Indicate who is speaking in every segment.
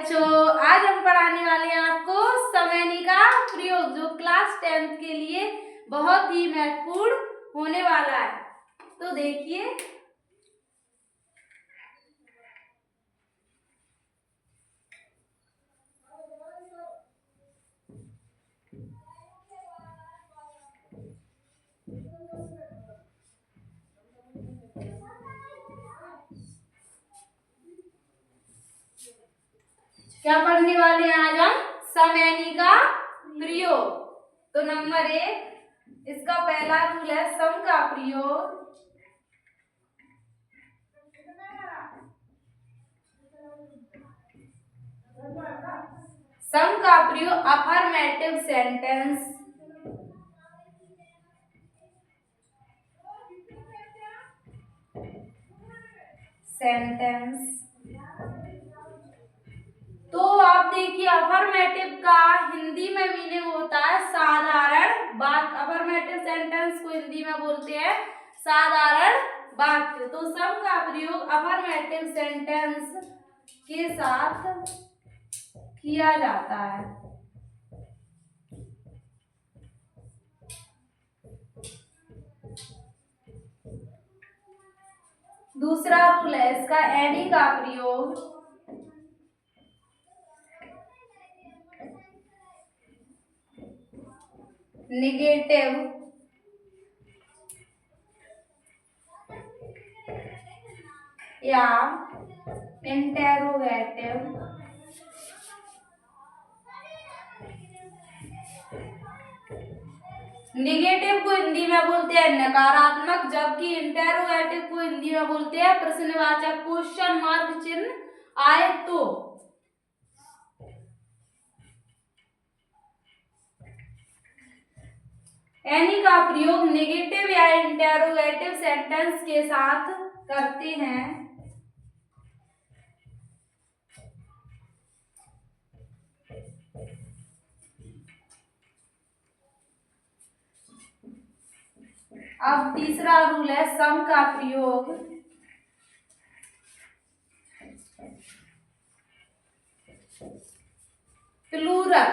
Speaker 1: बच्चों, आज हम पढ़ाने वाले हैं आपको समैनी का प्रयोग, जो क्लास 10th के लिए बहुत ही महत्वपूर्ण होने वाला है। तो देखिए, क्या पढ़ने वाले हैं आज हम? समैनी का प्रयोग। तो नंबर 1, इसका पहला रूल है सम का प्रयोग। सम का प्रयोग अफर्मेटिव सेंटेंस, तो आप देखिए, अफर्मेटिव का हिंदी में मीनिंग होता है साधारण बात। अफर्मेटिव सेंटेंस को हिंदी में बोलते हैं साधारण वाक्य। तो सम का प्रयोग अफर्मेटिव सेंटेंस के साथ किया जाता है। दूसरा रूल है इसका एनी का प्रयोग। नेगेटिव या इंटेरोगेटिव नेगेटिव को हिंदी में बोलते हैं नकारात्मक, जबकि इंटेरोगेटिव को हिंदी में बोलते हैं प्रश्नवाचक। क्वेश्चन मार्क चिन्ह आए तो। एनी का प्रयोग नेगेटिव या इंटेरोगेटिव सेंटेंस के साथ करते हैं। अब तीसरा रूल है सम का प्रयोग प्लूरल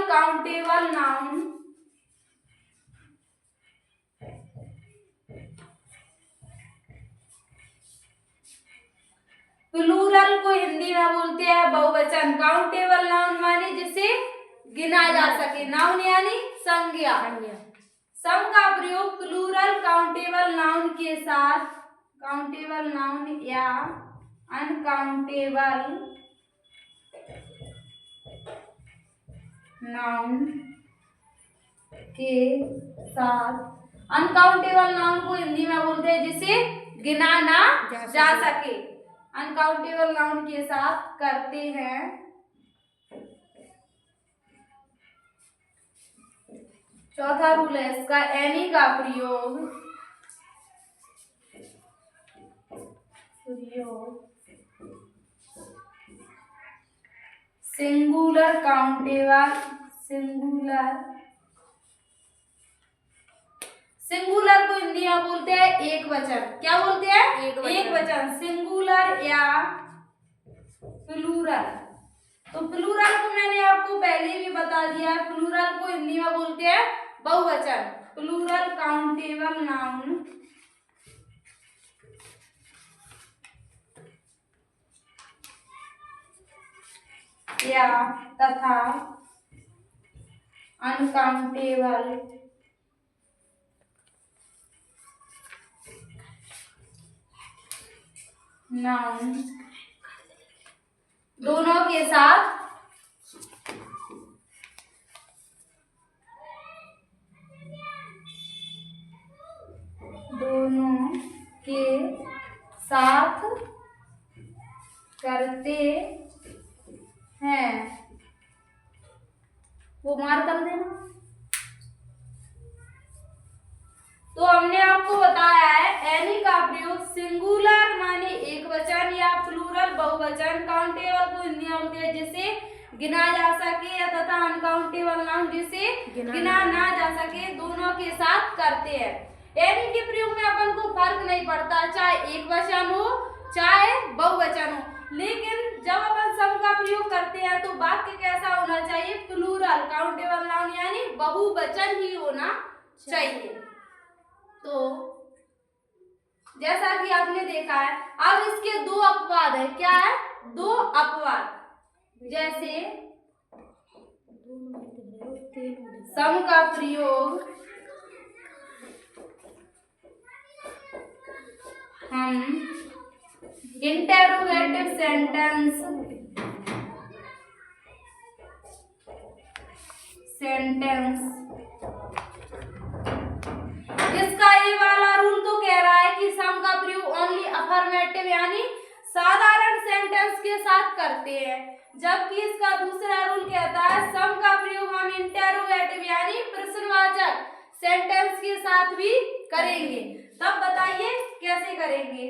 Speaker 1: काउंटेबल नाउन प्लूरल को हिंदी में बोलते हैं बहुवचन। काउंटेबल नाउन माने जिसे गिना जा सके, नाउन यानी संज्ञा। सम का प्रयोग प्लूरल काउंटेबल नाउन के साथ, काउंटेबल नाउन या अनकाउंटेबल नाउन के साथ। अनकाउंटेबल नाउन को हिंदी में बोलते हैं जिसे गिना ना जा सके, अनकाउंटेबल नाउन के साथ करते हैं। चौथा रूल है इसका एनी का प्रयोग सिंगुलर काउंटेबल सिंगुलर को हिंदी में बोलते हैं एक वचन। क्या बोलते हैं? एक वचन। सिंगुलर या प्लूरल। तो प्लूरल को मैंने आपको पहले भी बता दिया है, प्लूरल को हिंदी में बोलते हैं बहुवचन। प्लूरल काउंटेबल नाउन या तथा अनकाउंटेबल नाउन दोनों के साथ करते हैं। वो मार कर देना। तो हमने आपको बताया है एनी का प्रयोग सिंगुलर माने एक वचन या प्लूरल बहुवचन, काउंटेबल को हिंदी में बोलते हैं जिसे गिना जा सके, या तथा अनकाउंटेबल नाउन जिसे गिना ना जा सके, दोनों के साथ करते हैं। एनी के प्रयोग में अपन को चाहे बहुवचन हो। लेकिन जब अपन सम का प्रयोग करते हैं तो वाक्य कैसा होना चाहिए, प्लूरल, काउंटेबल नाउन यानी बहुवचन ही होना चाहिए। तो जैसा कि आपने देखा है, अब इसके दो अपवाद है। क्या है? दो अपवाद। जैसे सम का प्रयोग हम इंटेरोगेटिव सेंटेंस इसका ये वाला रूल तो कह रहा है कि सम का प्रयोग ओनली अफर्मेटिव यानी साधारण सेंटेंस के साथ करते हैं, जबकि इसका दूसरा रूल कहता है सम का प्रयोग हम इंटेरोगेटिव यानी प्रश्नवाचक सेंटेंस के साथ भी करेंगे। तब बताइए कैसे करेंगे।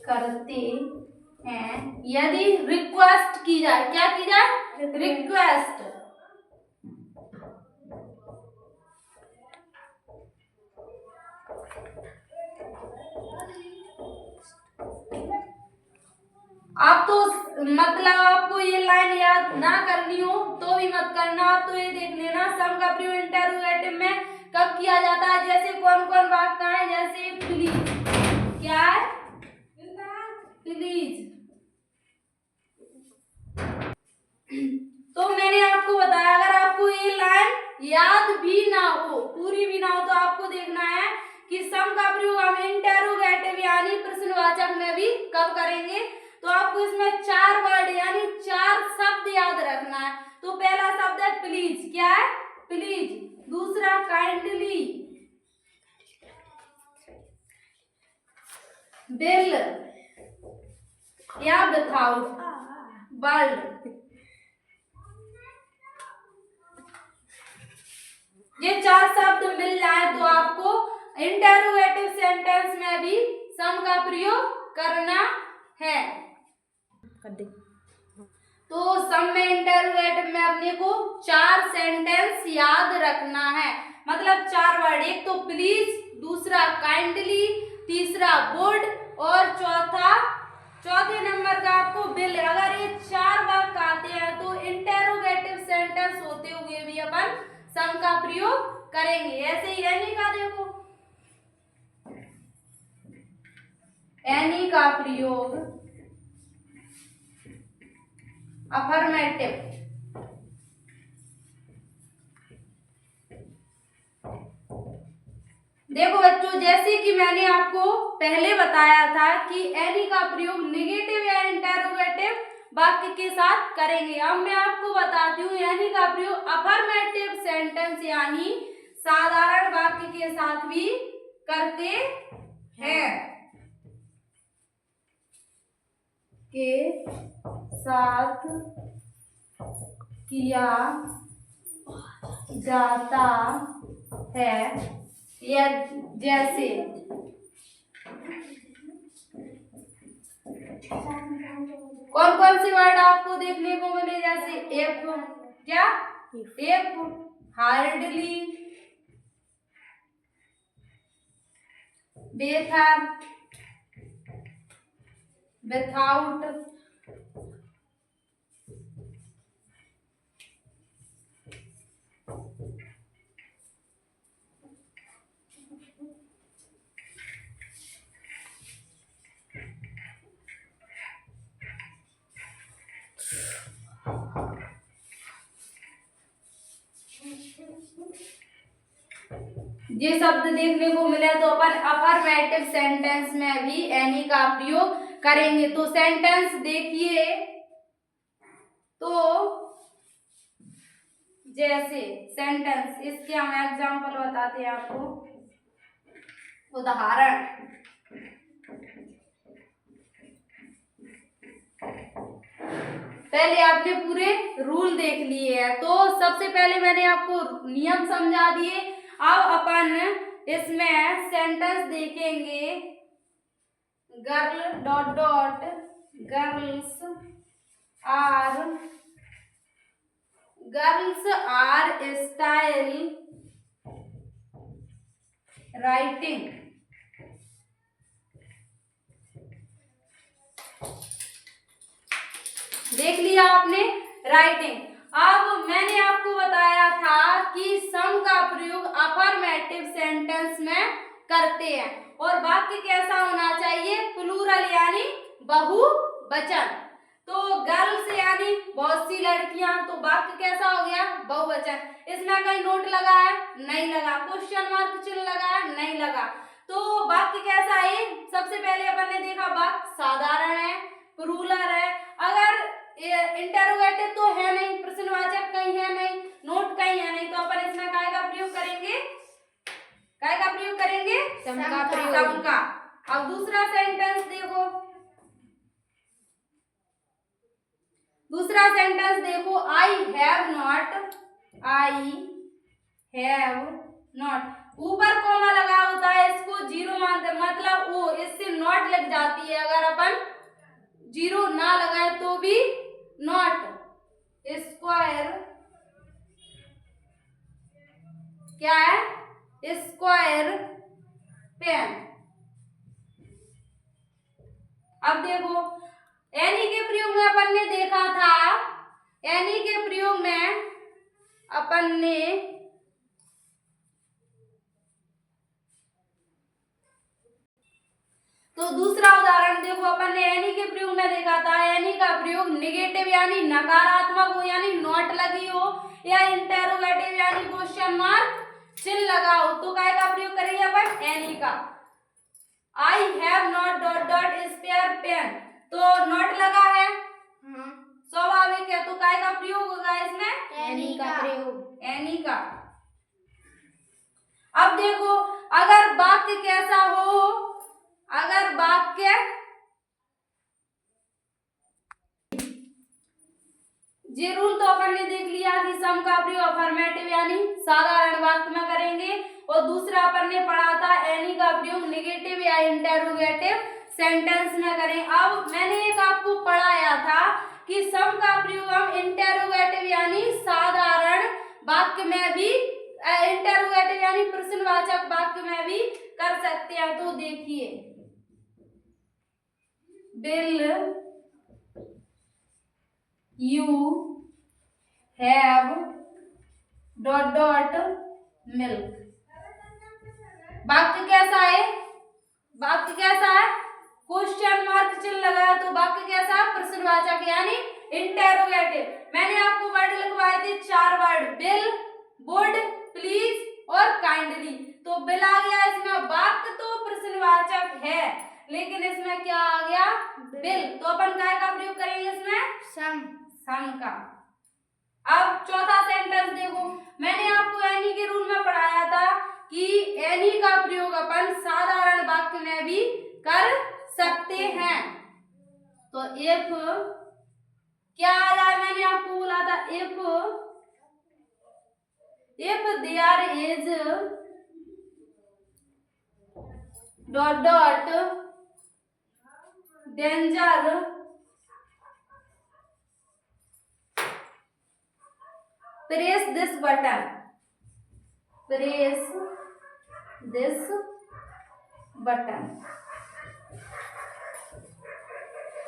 Speaker 1: करते हैं यदि रिक्वेस्ट की जाए। क्या की जाए? रिक्वेस्ट। आप तो मतलब आपको ये लाइन याद ना करनी हो तो भी मत करना, आप तो ये देख लेना सम का प्रयोग इंटेरोगेटिव में कब किया जाता है। जैसे कौन कौन वाक्य है, जैसे प्लीज। क्या है? प्लीज। तो मैंने आपको बताया, अगर आपको ये लाइन याद भी ना हो, पूरी भी ना हो, तो आपको देखना है कि सम का प्रयोग हम इंटेरोगेटिव यानी प्रश्नवाचक में भी कब करेंगे। तो आपको इसमें 4 वर्ड यानी 4 शब्द याद रखना है। तो पहला शब्द है प्लीज। क्या है? प्लीज। दूसरा काइंडली, बिल या विथआउट, वर्ल्ड। ये 4 शब्द मिल जाए तो आपको इंटेरोगेटिव सेंटेंस में भी सम का प्रयोग करना है। तो सम में इंटेरोगेटिव में अपने को 4 सेंटेंस याद रखना है, मतलब 4 वर्ड। एक तो प्लीज, दूसरा काइंडली, तीसरा वुड और चौथे नंबर का आपको बिल। अगर ये 4 वाक्य आते हैं तो इंटेरोगेटिव सेंटेंस होते हुए भी अपन सम का प्रयोग करेंगे। ऐसे ही एनी का देखो, एनी का प्रयोग अफर्मेटिव। देखो बच्चों, जैसे कि मैंने आपको पहले बताया था कि एनी का प्रयोग नेगेटिव या इंटेरोगेटिव वाक्य के साथ करेंगे। अब मैं आपको बताती हूँ एनी का प्रयोग अफर्मेटिव सेंटेंस यानी साधारण वाक्य के साथ भी करते हैं, के साथ किया जाता है। या जैसे कौन कौन से वर्ड आपको देखने को मिले, जैसे इफ। क्या? इफ, हार्डली, बेथर, विथआउट, ये शब्द देखने को मिले तो अपन अफर्मेटिव सेंटेंस में भी एनी का प्रयोग करेंगे। तो सेंटेंस देखिए, तो जैसे सेंटेंस, इसके हम एग्जांपल बताते हैं आपको, उदाहरण। पहले आपने पूरे रूल देख लिए हैं, तो सबसे पहले मैंने आपको नियम समझा दिए। अब अपन इसमें सेंटेंस देखेंगे। Girl dot dot girls are style writing. देख लिया आपने राइटिंग। अब मैंने आपको बताया था कि सम का प्रयोग अफर्मेटिव सेंटेंस में करते हैं और वाक्य कैसा होना चाहिए, प्लूरल यानी बहुवचन। तो गर्ल्स यानी बहुत सी लड़कियां, तो वाक्य कैसा हो गया, बहुवचन। इसमें कहीं नोट लगा है, नहीं लगा। क्वेश्चन मार्क चिन्ह लगा है, नहीं लगा। तो वाक्य कैसा है, सबसे पहले अपन ने देखा वाक्य साधारण है, प्लूरल है। अगर इंटरोगेटिव तो है नहीं, प्रश्नवाचक कहीं है नहीं, नोट कहीं है नहीं, तो अपन इसमें काय का प्रयोग करेंगे, काय का प्रयोग करेंगे,
Speaker 2: सम का प्रयोग।
Speaker 1: सम का। अब दूसरा सेंटेंस देखो, दूसरा सेंटेंस देखो, आई have not, I have not. ऊपर कॉमा लगा होता है, इसको जीरो मानते, मतलब वो इससे नॉट लग जाती है। अगर अपन जीरो ना लगाए तो भी नॉट। स्क्वायर क्या है, स्क्वायर पेन। अब देखो एनी के प्रयोग में अपन ने देखा था, एनी के प्रयोग में अपन ने तो दूसरा उदाहरण देखो, अपन ने एनी के प्रयोग में देखा था, एनी का प्रयोग नेगेटिव यानी नकारात्मक हो, यानी नॉट लगी हो, या इंटेरोगेटिव यानी क्वेश्चन मार्क चिन्ह लगा हो, तो काय का प्रयोग करेंगे अपन, एनी का। I have not dot dot spare pen, तो नॉट लगा है, स्वाभाविक है, तो काय का प्रयोग होगा इसमें,
Speaker 2: एनी का प्रयोग।
Speaker 1: एनी का। अब देखो अगर वाक्य कैसा हो, अगर वाक्य ये रूल तो अपन ने देख लिया कि सम का प्रयोग अफर्मेटिव यानी साधारण वाक्य में करेंगे, और दूसरा अपन ने पढ़ा था एनी का प्रयोग नेगेटिव या इंटेरोगेटिव सेंटेंस में करें। अब मैंने एक आपको पढ़ाया था कि सम का प्रयोग हम इंटेरोगेटिव यानी साधारण वाक्य में भी, इंटेरोगेटिव यानी प्रश्नवाचक वाक्य में भी कर सकते हैं। तो देखिए, bill you have dot dot milk. वाक्य कैसा है, वाक्य कैसा है, क्वेश्चन मार्क चिन्ह लगा है, तो वाक्य कैसा है, प्रश्नवाचक यानी इंटेरोगेटिव। मैंने आपको वर्ड लिखवाए थे 4 वर्ड, बिल, वुड, प्लीज और काइंडली। तो बिल आ गया, इसमें वाक्य तो प्रश्नवाचक है, लेकिन इसमें क्या आ गया, बिल। तो अपन काय का प्रयोग करेंगे इसमें,
Speaker 2: सम,
Speaker 1: सम का। अब चौथा सेंटेंस देखो, मैंने आपको एनी के रूल में पढ़ाया था कि एनी का प्रयोग अपन साधारण वाक्य में भी कर सकते हैं। तो इफ क्या आ रहा है, मैंने आपको बोला था if there is dot dot danger press this button, press this button.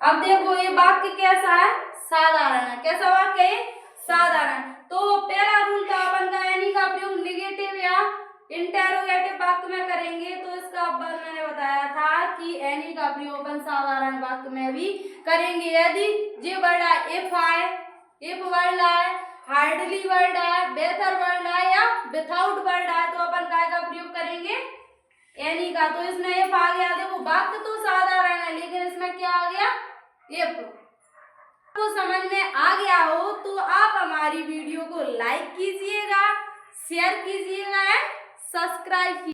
Speaker 1: अब देखो ये वाक्य कैसा है, साधारण है। कैसा वाक्य है, साधारण। तो पहला रूल था अपन का एनी का प्रयोग नेगेटिव या इंटेरोगेटिव वाक्य में करेंगे, तो इसका मैंने बताया था कि एनी का प्रयोग अपन साधारण वाक्य में भी करेंगे। यदि ये वर्ड है इफ आए, इफ वर्ड आए, हार्डली वर्ड आए, बेहतर वर्ड आए या विथआउट वर्ड आए, तो अपन काय का प्रयोग करेंगे, एनी का। तो इसमें इफ आ गया, देखो वाक्य तो साधारण है, लेकिन इसमें क्या आ गया, इफ। आपको समझ में आ गया हो तो आप हमारी वीडियो को लाइक कीजिएगा, शेयर कीजिएगा एंड सब्सक्राइब कीजिएगा।